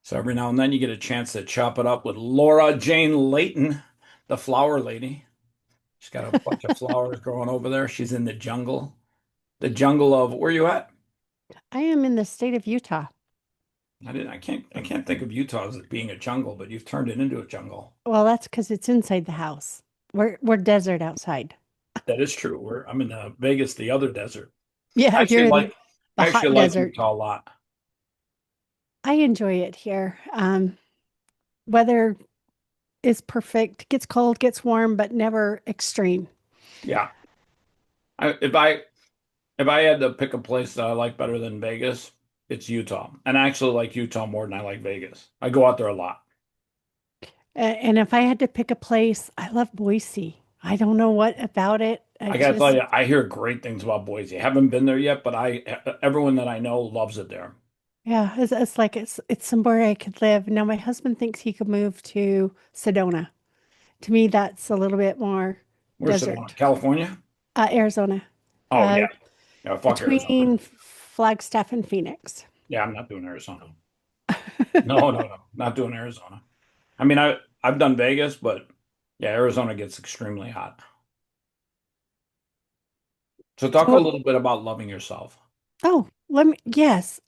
So every now and then you get a chance to chop it up with Laura Jane Layton, the flower lady. She's got a bunch of flowers growing over there. She's in the jungle. The jungle of where you at? I am in the state of Utah. I can't think of Utah as being a jungle, but you've turned it into a jungle. Well, that's because it's inside the house. We're desert outside. That is true. I'm in Vegas, the other desert. Yeah, I you're actually in like the I hot actually like desert. Utah a lot. I enjoy it here. Weather is perfect. Gets cold, gets warm, but never extreme. Yeah. I, if I if I had to pick a place that I like better than Vegas, it's Utah. And I actually like Utah more than I like Vegas. I go out there a lot. And if I had to pick a place, I love Boise. I don't know what about it. I I gotta tell just, you, I hear great things about Boise. I haven't been there yet, but I everyone that I know loves it there. yeah, it's like it's somewhere I could live. Now my husband thinks he could move to Sedona. To me, that's a little bit more Where's it on? desert. California? Arizona, Oh uh, yeah. Yeah, fuck Arizona. between Flagstaff and Phoenix. Yeah, I'm not doing Arizona. No, no, no. Not doing Arizona. I mean, I've done Vegas, but yeah, Arizona gets extremely hot. So talk a So, little bit about loving yourself. oh, yes,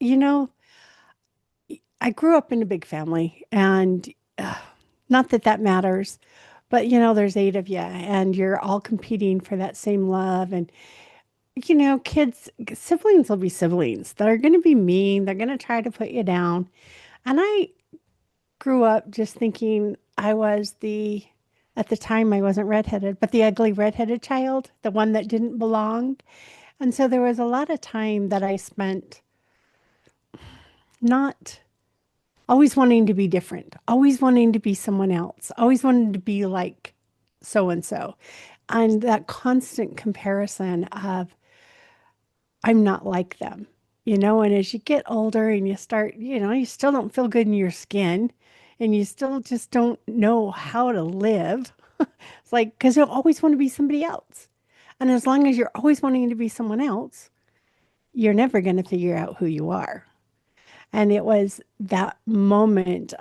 I grew up in a big family, and uh, not that that matters, but there's eight of you, and you're all competing for that same love. And kids, siblings will be siblings. They're going to be mean. They're going to try to put you down. And I grew up just thinking I was at the time I wasn't redheaded, but the ugly redheaded child, the one that didn't belong. And so there was a lot of time that I spent not always wanting to be different, always wanting to be someone else, always wanting to be like so and so. And that constant comparison of I'm not like them, and as you get older and you start, you still don't feel good in your skin and you still just don't know how to live. It's like, because you always want to be somebody else. And as long as you're always wanting to be someone else, you're never going to figure out who you are. And it was that moment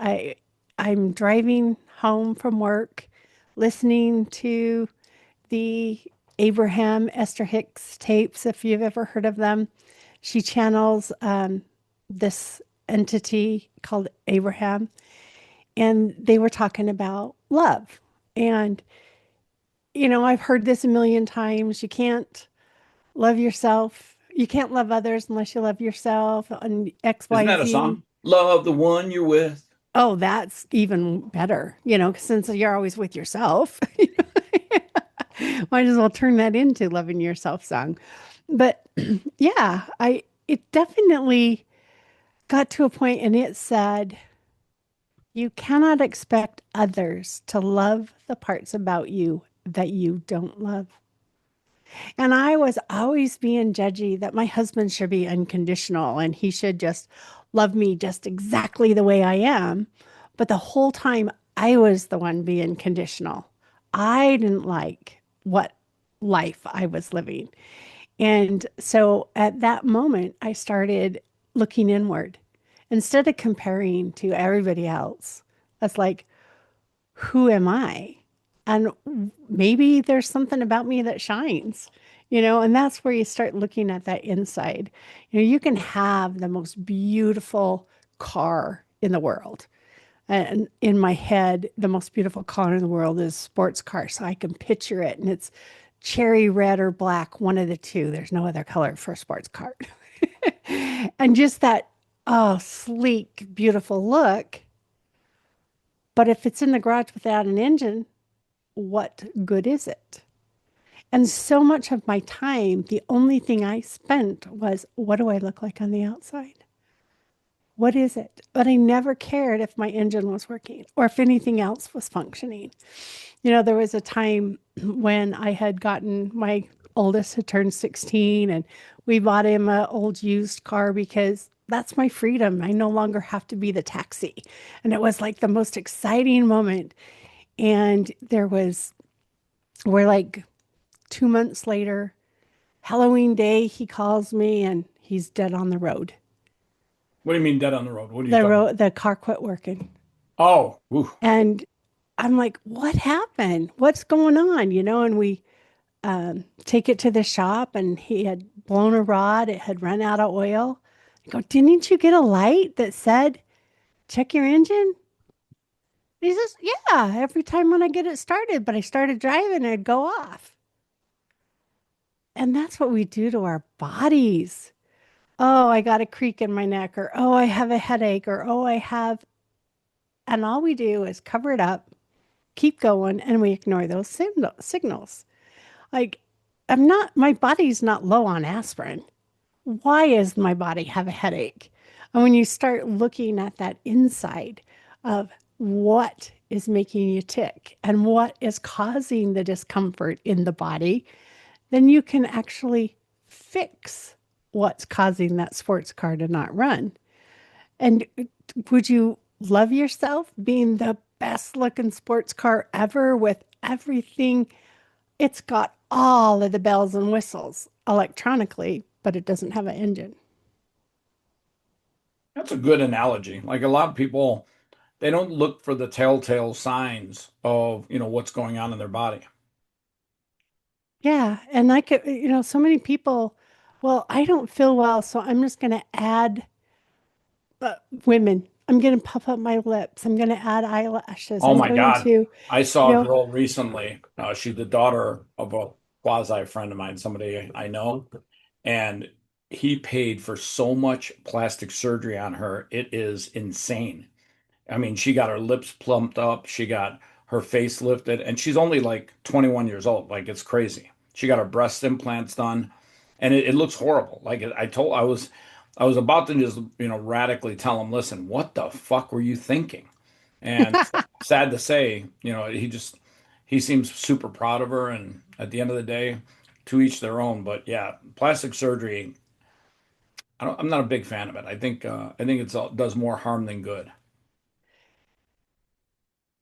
I'm driving home from work, listening to the Abraham Esther Hicks tapes, if you've ever heard of them. She channels this entity called Abraham, and they were talking about love. And, I've heard this a million times. You can't love yourself. You can't love others unless you love yourself and Isn't that a XYZ. song? Love the one you're with. Oh, that's even better, since you're always with yourself. Might as well turn that into loving yourself song. But yeah, I it definitely got to a point and it said, you cannot expect others to love the parts about you that you don't love. And I was always being judgy that my husband should be unconditional and he should just love me just exactly the way I am. But the whole time I was the one being conditional. I didn't like what life I was living. And so at that moment, I started looking inward instead of comparing to everybody else. That's like, who am I? And maybe there's something about me that shines, and that's where you start looking at that inside. You can have the most beautiful car in the world. And in my head, the most beautiful car in the world is a sports car. So I can picture it and it's cherry red or black, one of the two. There's no other color for a sports car. And just that, oh, sleek, beautiful look. But if it's in the garage without an engine, what good is it? And so much of my time, the only thing I spent was, what do I look like on the outside? What is it? But I never cared if my engine was working or if anything else was functioning. There was a time when I had gotten my oldest had turned 16 and we bought him an old used car because that's my freedom. I no longer have to be the taxi. And it was like the most exciting moment. And we're like 2 months later, Halloween Day, he calls me and he's dead on the road. What do you mean dead on the road? What are you The talking about? road, the car quit working. Oh, ooh. And I'm like, what happened? What's going on? And we take it to the shop, and he had blown a rod. It had run out of oil. I go, didn't you get a light that said, check your engine? He says, yeah, every time when I get it started, but I started driving, it'd go off. And that's what we do to our bodies. Oh, I got a creak in my neck, or oh, I have a headache, or oh, I have. And all we do is cover it up, keep going, and we ignore those signals. Like, my body's not low on aspirin. Why is my body have a headache? And when you start looking at that inside of what is making you tick and what is causing the discomfort in the body, then you can actually fix what's causing that sports car to not run. And would you love yourself being the best looking sports car ever with everything? It's got all of the bells and whistles electronically, but it doesn't have an engine. That's a good analogy. Like a lot of people, they don't look for the telltale signs of, what's going on in their body. Yeah. And I could, so many people, well, I don't feel well, so I'm just going to add women. I'm going to puff up my lips. I'm going to add eyelashes. Oh I'm my going God. to, I you saw a know, girl recently. She's the daughter of a quasi friend of mine, somebody I know, and he paid for so much plastic surgery on her. It is insane. I mean, she got her lips plumped up, she got her face lifted, and she's only like 21 years old. Like it's crazy. She got her breast implants done, and it looks horrible. Like I was about to just, radically tell him, listen, what the fuck were you thinking? And sad to say, he seems super proud of her, and at the end of the day, to each their own. But yeah, plastic surgery, I'm not a big fan of it. I think does more harm than good.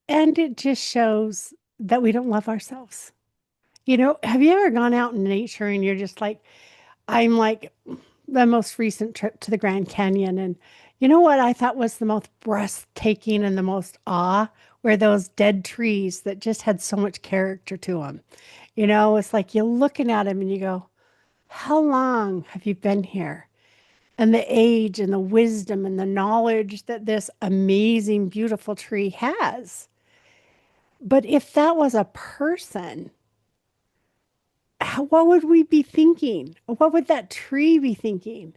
and it just shows that we don't love ourselves. Have you ever gone out in nature and you're just like, I'm like the most recent trip to the Grand Canyon. And you know what I thought was the most breathtaking and the most awe were those dead trees that just had so much character to them. It's like you're looking at them and you go, how long have you been here? And the age and the wisdom and the knowledge that this amazing, beautiful tree has. But if that was a person, what would we be thinking? What would that tree be thinking?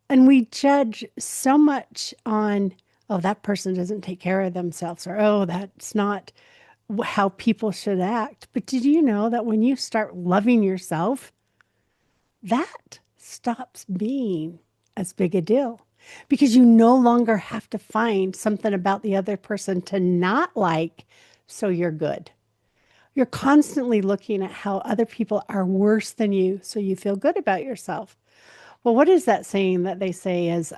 And we judge so much on, oh, that person doesn't take care of themselves, or oh, that's not how people should act. But did you know that when you start loving yourself, that stops being as big a deal? Because you no longer have to find something about the other person to not like, so you're good. You're constantly looking at how other people are worse than you, so you feel good about yourself. Well, what is that saying that they say is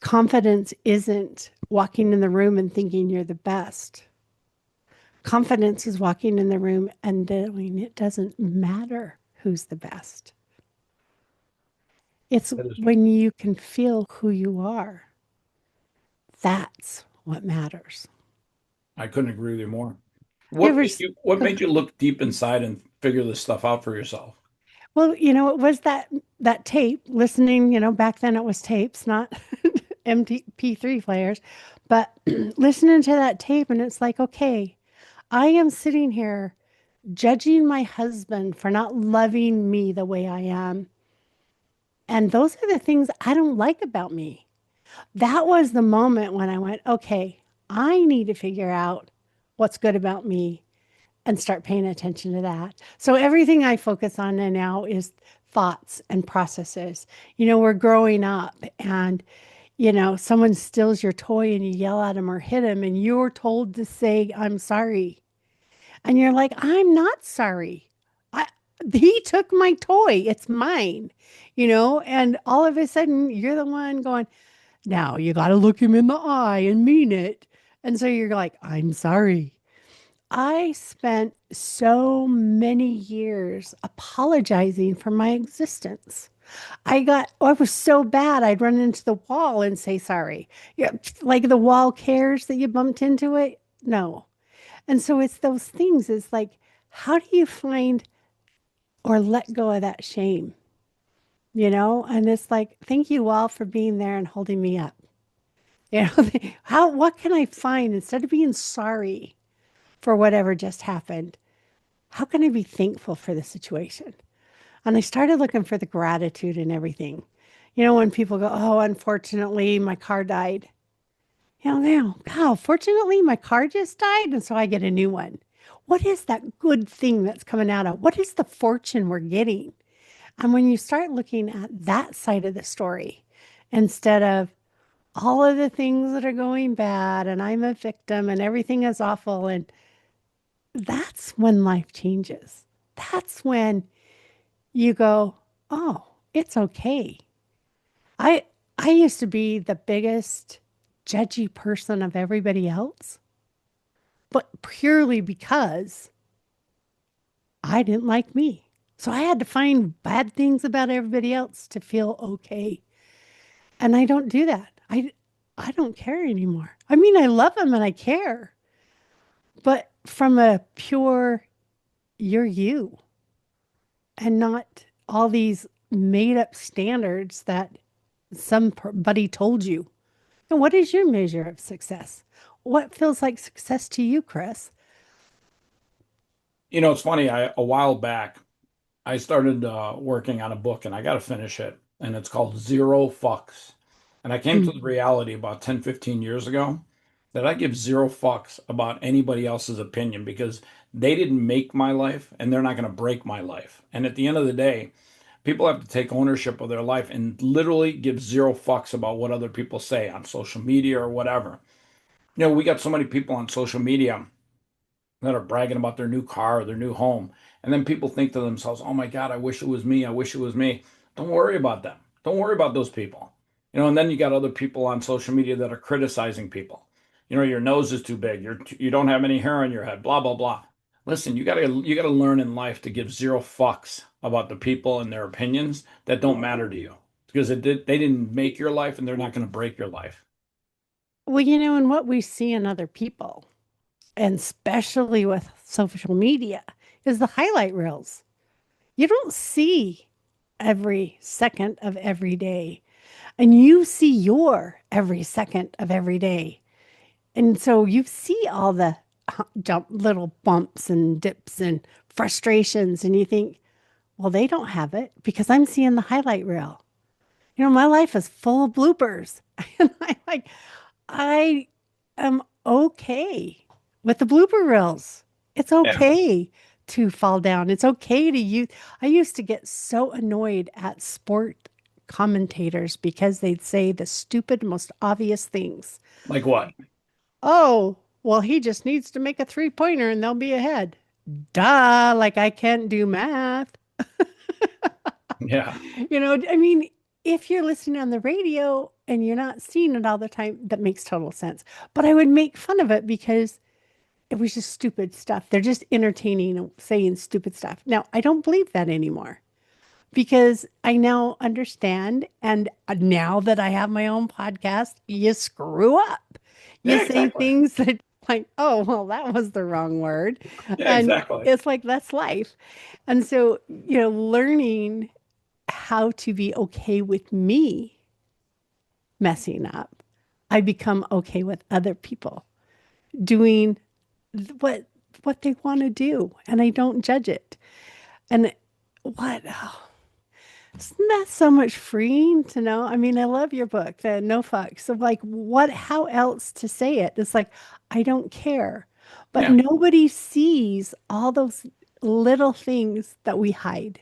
confidence isn't walking in the room and thinking you're the best. Confidence is walking in the room and knowing it doesn't matter who's the best. It's That is true. when you can feel who you are. That's what matters. I couldn't agree with you more. You What ever, made you what made you look deep inside and figure this stuff out for yourself? well, it was that tape listening, back then it was tapes, not MP3 players, but listening to that tape and it's like, okay, I am sitting here judging my husband for not loving me the way I am. And those are the things I don't like about me. That was the moment when I went, okay, I need to figure out what's good about me and start paying attention to that. So everything I focus on now is thoughts and processes. We're growing up and someone steals your toy and you yell at them or hit them and you're told to say, I'm sorry. And you're like, I'm not sorry. I, he took my toy. It's mine, and all of a sudden you're the one going, now you got to look him in the eye and mean it. And so you're like, I'm sorry. I spent so many years apologizing for my existence. I was so bad, I'd run into the wall and say sorry. Yeah, like the wall cares that you bumped into it. No. And so it's those things. It's like, how do you find or let go of that shame? And it's like, thank you all for being there and holding me up. What can I find instead of being sorry for whatever just happened? How can I be thankful for the situation? And I started looking for the gratitude in everything. When people go, oh, unfortunately, my car died. Now, wow, fortunately, my car just died. And so I get a new one. What is that good thing that's coming out of? What is the fortune we're getting? And when you start looking at that side of the story, instead of all of the things that are going bad and I'm a victim and everything is awful, and that's when life changes. That's when you go, oh, it's okay. I I used to be the biggest judgy person of everybody else, but purely because I didn't like me. So I had to find bad things about everybody else to feel okay. And I don't do that. I don't care anymore. I mean, I love them and I care, but from a pure you're you and not all these made up standards that somebody told you. And what is your measure of success? What feels like success to you, Chris? It's funny. A while back, I started working on a book and I got to finish it. And it's called Zero Fucks. And I came to the Mm. reality about 10, 15 years ago that I give zero fucks about anybody else's opinion because they didn't make my life and they're not going to break my life. And at the end of the day, people have to take ownership of their life and literally give zero fucks about what other people say on social media or whatever. We got so many people on social media that are bragging about their new car or their new home. And then people think to themselves, oh my God, I wish it was me. I wish it was me. Don't worry about them. Don't worry about those people. And then you got other people on social media that are criticizing people. Your nose is too big. You don't have any hair on your head, blah, blah, blah. Listen, you gotta learn in life to give zero fucks about the people and their opinions that don't matter to you. Because they didn't make your life and they're not going to break your life. Well, and what we see in other people, and especially with social media, is the highlight reels. You don't see every second of every day, and you see your every second of every day. And so you see all the jump little bumps and dips and frustrations, and you think, well, they don't have it because I'm seeing the highlight reel. My life is full of bloopers. And I am okay with the blooper reels. It's Yeah. okay to fall down. It's okay to use. I used to get so annoyed at sport commentators because they'd say the stupid, most obvious things. Like what? Oh, well, he just needs to make a three-pointer and they'll be ahead. Duh, like I can't do math. Yeah. I mean, if you're listening on the radio and you're not seeing it all the time, that makes total sense. But I would make fun of it because it was just stupid stuff. They're just entertaining and saying stupid stuff. Now, I don't believe that anymore because I now understand. And now that I have my own podcast, you screw up. You Yeah, say exactly. things that, like, oh, well, that was the wrong word. Yeah, And exactly. it's like, that's life. And so, learning how to be okay with me messing up, I become okay with other people doing what they want to do, and I don't judge it. And what oh, isn't that so much freeing to know? I mean, I love your book, the No Fucks. Of like, what? How else to say it? It's like I don't care, but Yeah. nobody sees all those little things that we hide,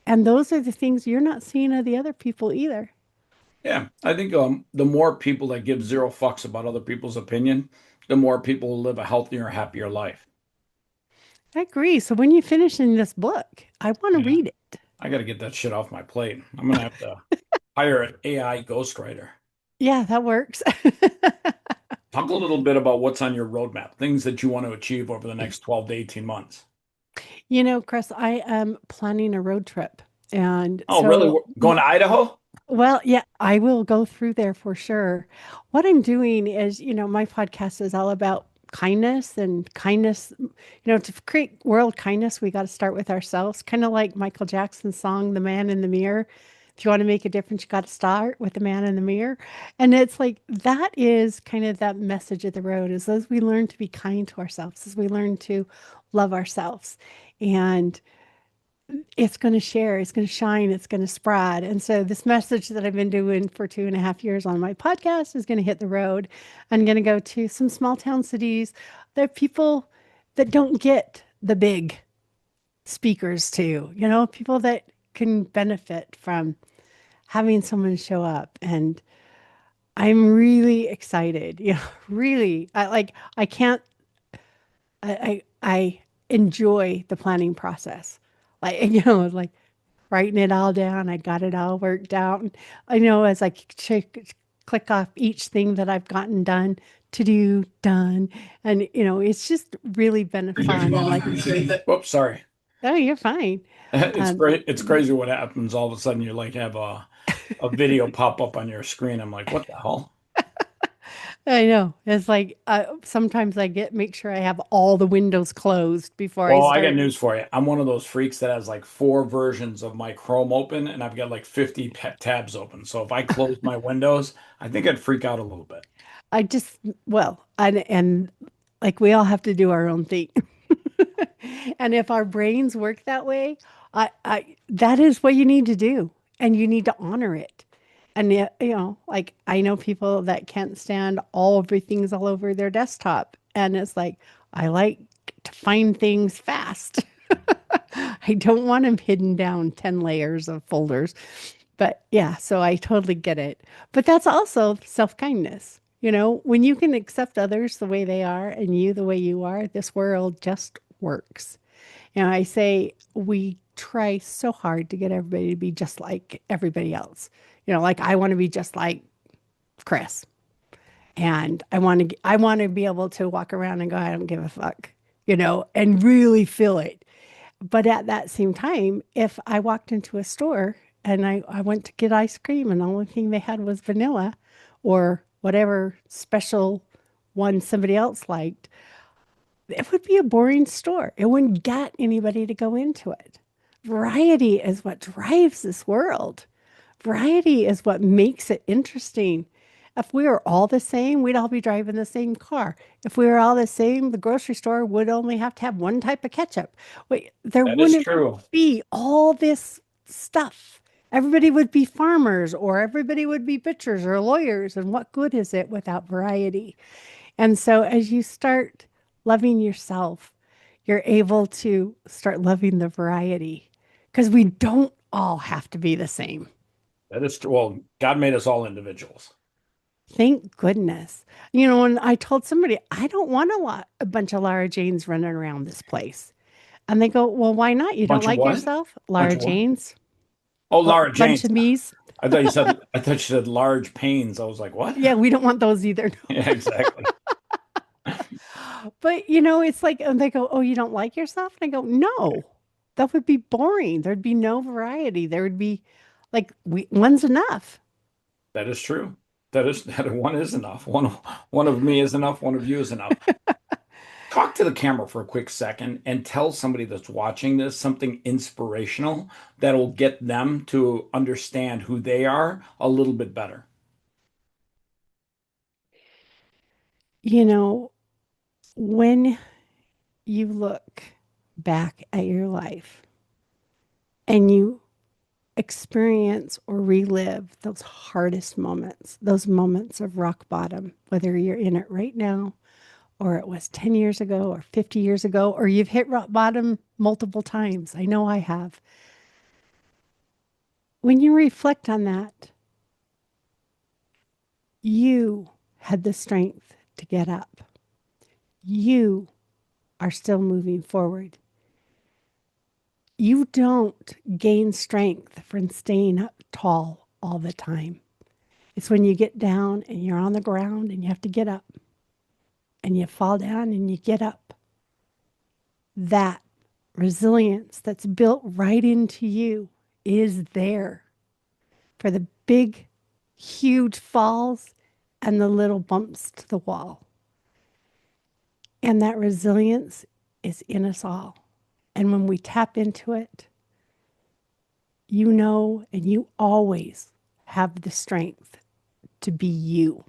and those are the things you're not seeing of the other people either. Yeah, I think the more people that give zero fucks about other people's opinion, the more people will live a healthier, happier life. I agree. So when you finish in this book, I want to Yeah, read it. I got to get that shit off my plate. I'm gonna have to hire an AI ghostwriter. Yeah, that works. Talk a little bit about what's on your roadmap, things that you want to achieve over the next 12 to 18 months. Chris, I am planning a road trip. And Oh, really? so, Going to Idaho? well, yeah, I will go through there for sure. What I'm doing is, my podcast is all about kindness and kindness. To create world kindness, we got to start with ourselves. Kind of like Michael Jackson's song, The Man in the Mirror. If you want to make a difference, you got to start with the man in the mirror. And it's like that is kind of that message of the road is as we learn to be kind to ourselves, as we learn to love ourselves. And it's going to share, it's going to shine, it's going to spread. And so, this message that I've been doing for 2.5 years on my podcast is going to hit the road. I'm going to go to some small town cities. There are people that don't get the big speakers, too, people that can benefit from having someone show up. And I'm really excited, really. I can't, I enjoy the planning process. Like, like, writing it all down. I got it all worked out. And I know as I click off each thing that I've gotten done, to do done. And, it's just really been fun. And like, Whoops, sorry. oh, you're fine. It's Um, great. It's crazy what happens. All of a sudden, you like have a video pop up on your screen. I'm like, what the hell? I know. It's like sometimes make sure I have all the windows closed before I Well, I got start. news for you. I'm one of those freaks that has like four versions of my Chrome open, and I've got like 50 tabs open. So if I closed my windows, I think I'd freak out a little bit. I just, well, and like we all have to do our own thing. And if our brains work that way, that is what you need to do, and you need to honor it. And yet, like I know people that can't stand everything's all over their desktop, and it's like I like to find things fast. I don't want them hidden down 10 layers of folders. But yeah, so I totally get it. But that's also self-kindness. When you can accept others the way they are and you the way you are, this world just works. I say we try so hard to get everybody to be just like everybody else. Like I want to be just like Chris. And I want to be able to walk around and go, I don't give a fuck, and really feel it. But at that same time, if I walked into a store and I went to get ice cream and the only thing they had was vanilla or whatever special one somebody else liked, it would be a boring store. It wouldn't get anybody to go into it. Variety is what drives this world. Variety is what makes it interesting. If we were all the same, we'd all be driving the same car. If we were all the same, the grocery store would only have to have one type of ketchup. Wait, there That is wouldn't true. be all this stuff. Everybody would be farmers or everybody would be butchers or lawyers. And what good is it without variety? And so as you start loving yourself, you're able to start loving the variety because we don't all have to be the same. That is true. Well, God made us all individuals. Thank goodness. When I told somebody, I don't want a bunch of Laura Janes running around this place. And they go, well, why not? You don't Bunch of like what? yourself? Bunch Laura of what? Janes? Oh, A Laura bunch Jane. of me's? I thought you said large pains. I was like, what? Yeah, we don't want those either. Yeah, exactly. But, it's like, and they go, oh, you don't like yourself? And I go, no, that would be boring. There'd be no variety. There would be like, one's enough. That is true. That one is enough. One of me is enough. One of you is enough. Talk to the camera for a quick second and tell somebody that's watching this something inspirational that'll get them to understand who they are a little bit better. You know, when you look back at your life and you experience or relive those hardest moments, those moments of rock bottom, whether you're in it right now or it was 10 years ago or 50 years ago, or you've hit rock bottom multiple times. I know I have. When you reflect on that, you had the strength to get up. You are still moving forward. You don't gain strength from staying up tall all the time. It's when you get down and you're on the ground and you have to get up and you fall down and you get up. That resilience that's built right into you is there for the big, huge falls and the little bumps to the wall. And that resilience is in us all. And when we tap into it, you know, and you always have the strength to be you.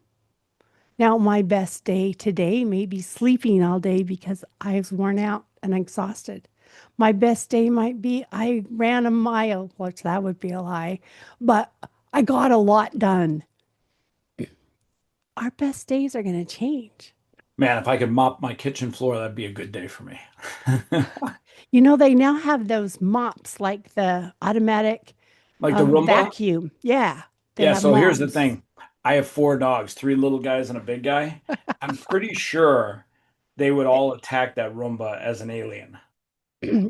Now, my best day today may be sleeping all day because I was worn out and exhausted. My best day might be I ran a mile, which that would be a lie, but I got a lot done. Our best days are going to change. Man, if I could mop my kitchen floor, that'd be a good day for me. You know, they now have those mops like the automatic Like the Roomba? vacuum. Yeah, they Yeah, have so here's the mops. thing. I have four dogs, three little guys and a big guy. I'm pretty sure they would all attack that Roomba as an alien.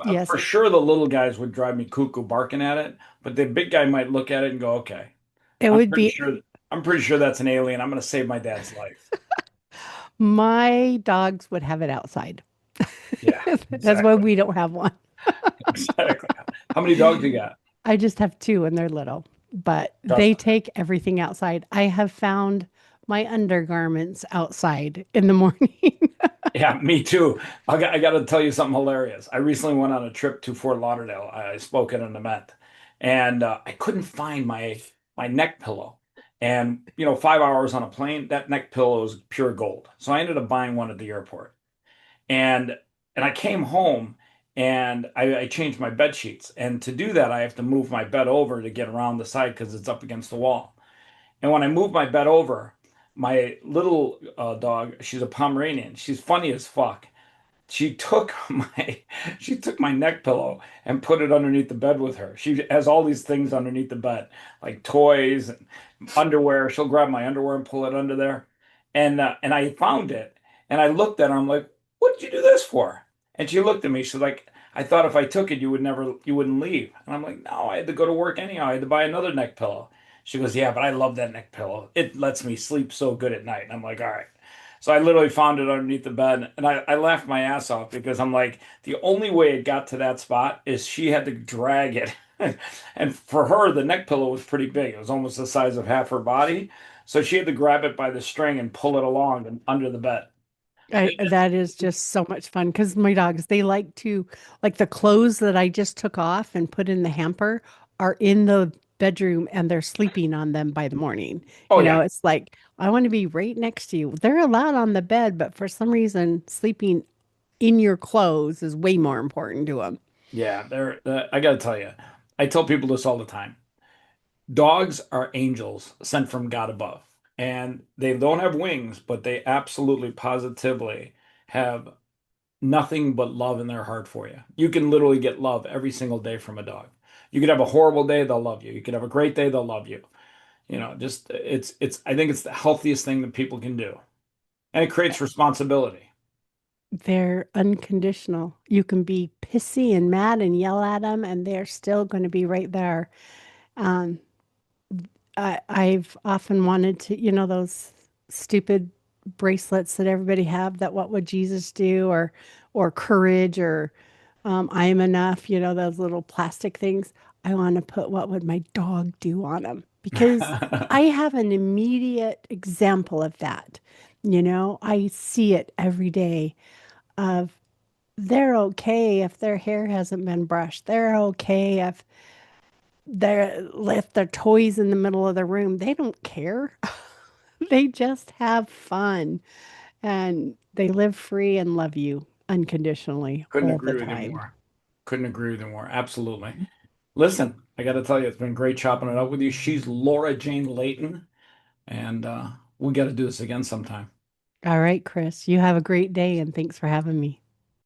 Yes, For sure, the little guys would drive me cuckoo barking at it, but the big guy might look at it and go, "Okay, it I'm would pretty be. sure, I'm pretty sure that's an alien. I'm going to save my dad's life." My dogs would have it outside. Yeah, That's why exactly, we don't have one. exactly. How many dogs you got? I just have two and they're little, but Trust they me. take everything outside. I have found my undergarments outside in the morning. Yeah, me too. I got to tell you something hilarious. I recently went on a trip to Fort Lauderdale. I spoke at an event, and I couldn't find my neck pillow. And 5 hours on a plane, that neck pillow is pure gold. So I ended up buying one at the airport. And I came home and I changed my bed sheets. And to do that, I have to move my bed over to get around the side because it's up against the wall. And when I moved my bed over, my little dog, she's a Pomeranian. She's funny as fuck. She took my she took my neck pillow and put it underneath the bed with her. She has all these things underneath the bed, like toys and underwear. She'll grab my underwear and pull it under there. And I found it and I looked at her. I'm like, "What did you do this for?" And she looked at me. She's like, "I thought if I took it, you wouldn't leave." And I'm like, "No, I had to go to work anyhow. I had to buy another neck pillow." She goes, "Yeah, but I love that neck pillow. It lets me sleep so good at night." And I'm like, "All right." So I literally found it underneath the bed and I laughed my ass off because I'm like, the only way it got to that spot is she had to drag it. And for her, the neck pillow was pretty big. It was almost the size of half her body. So she had to grab it by the string and pull it along and under the bed. That is just so much fun because my dogs, they like to, like the clothes that I just took off and put in the hamper are in the bedroom and they're sleeping on them by the morning. Oh, You know, yeah. it's like, I want to be right next to you. They're allowed on the bed, but for some reason, sleeping in your clothes is way more important to them. Yeah. I got to tell you, I tell people this all the time. Dogs are angels sent from God above. And they don't have wings, but they absolutely positively have nothing but love in their heart for you. You can literally get love every single day from a dog. You could have a horrible day, they'll love you. You could have a great day, they'll love you. Just it's I think it's the healthiest thing that people can do. And it creates responsibility. They're unconditional. You can be pissy and mad and yell at them, and they're still going to be right there. Um, I've often wanted to, you know, those stupid bracelets that everybody have that what would Jesus do or courage or I am enough, you know, those little plastic things. I want to put what would my dog do on them because I have an immediate example of that. You know, I see it every day of they're okay if their hair hasn't been brushed. They're okay if they left their toys in the middle of the room. They don't care. They just have fun and they live free and love you unconditionally Couldn't all the agree with you time. more. Couldn't agree with you more. Absolutely. Listen, I got to tell you, it's been great chopping it up with you. She's Laura Jane Layton, and we got to do this again sometime. All right, Chris, you have a great day and thanks for having me.